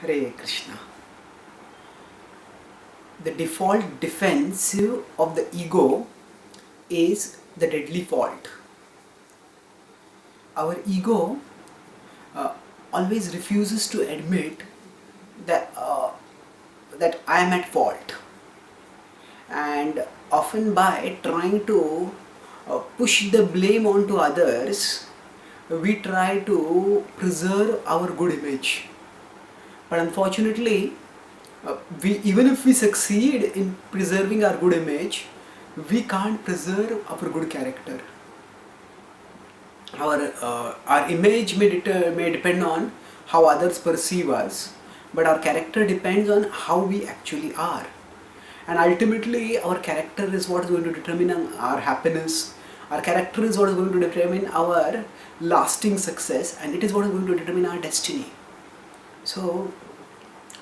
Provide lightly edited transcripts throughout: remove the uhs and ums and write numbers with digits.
Hare Krishna. The default defensive of the ego is the deadly fault. Our ego always refuses to admit that that I am at fault, and often by trying to push the blame onto others, we try to preserve our good image. But unfortunately, even if we succeed in preserving our good image, we can't preserve our good character. Our image may depend on how others perceive us, but our character depends on how we actually are. And ultimately, our character is what is going to determine our happiness. Our character is what is going to determine our lasting success, and it is what is going to determine our destiny. So,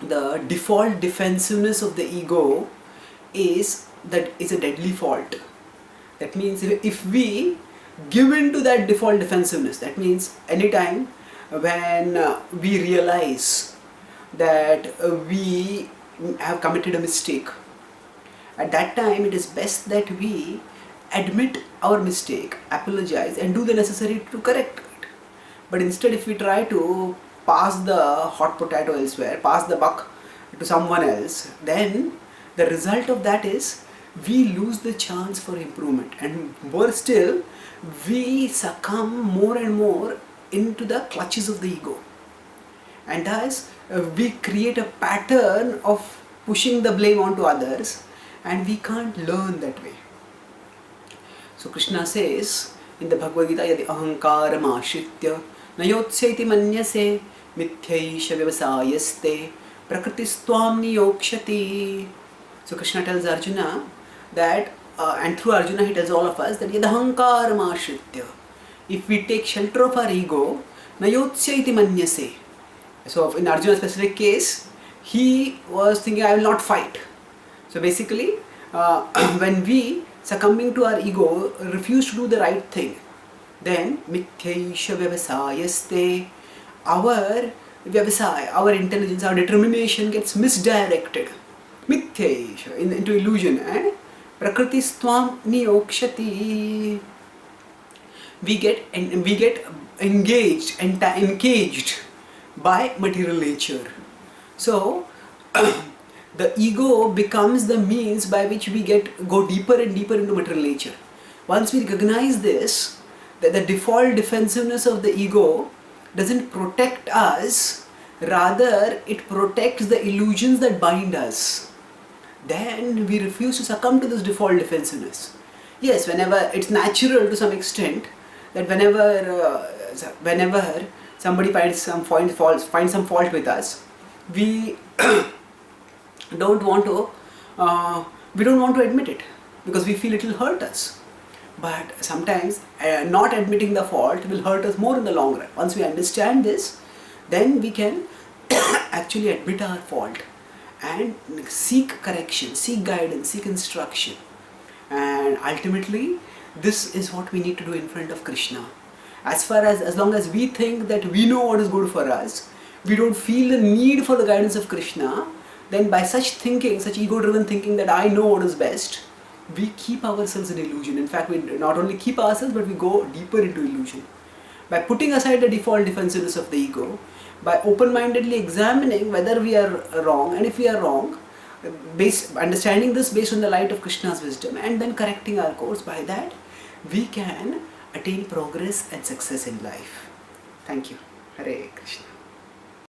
the default defensiveness of the ego is a deadly fault. That means if we give in to that default defensiveness, that means anytime when we realize that we have committed a mistake, at that time it is best that we admit our mistake, apologize, and do the necessary to correct it. But instead, if we try to pass the hot potato elsewhere, pass the buck to someone else, then the result of that is we lose the chance for improvement, and more still, we succumb more and more into the clutches of the ego, and thus we create a pattern of pushing the blame onto others, and we can't learn that way. So Krishna says in the Bhagavad Gita, yadi ahankaram ashritya nayotseti manyase mithyaisha vyavasayaste prakritistvam niyokshati. So Krishna tells Arjuna that, and through Arjuna he tells all of us that yadi ahankaram ashritya, if we take shelter of our ego, nayotseti manyase. So in Arjuna's specific case, he was thinking, I will not fight. So basically, when we succumbing to our ego refuse to do the right thing, then mithyaisha vyavasayaste, our vyavasaya, our intelligence, our determination gets misdirected, mithyaisha, into illusion, and prakritistvam niyokshati, we get engaged and engaged by material nature. So the ego becomes the means by which we go deeper and deeper into material nature. Once we recognize this, that the default defensiveness of the ego doesn't protect us, rather it protects the illusions that bind us, then we refuse to succumb to this default defensiveness. Yes, whenever it's natural to some extent that whenever somebody finds some fault with us, we don't want to admit it because we feel it will hurt us. But sometimes not admitting the fault will hurt us more in the long run. Once we understand this, then we can actually admit our fault and seek correction, seek guidance, seek instruction. And ultimately, this is what we need to do in front of Krishna. As long as we think that we know what is good for us, we don't feel the need for the guidance of Krishna, then by such thinking, such ego-driven thinking that I know what is best, we keep ourselves in illusion. In fact, we not only keep ourselves, but we go deeper into illusion. By putting aside the default defensiveness of the ego, by open-mindedly examining whether we are wrong, and if we are wrong, understanding this based on the light of Krishna's wisdom, and then correcting our course, by that we can attain progress and success in life. Thank you. Hare Krishna.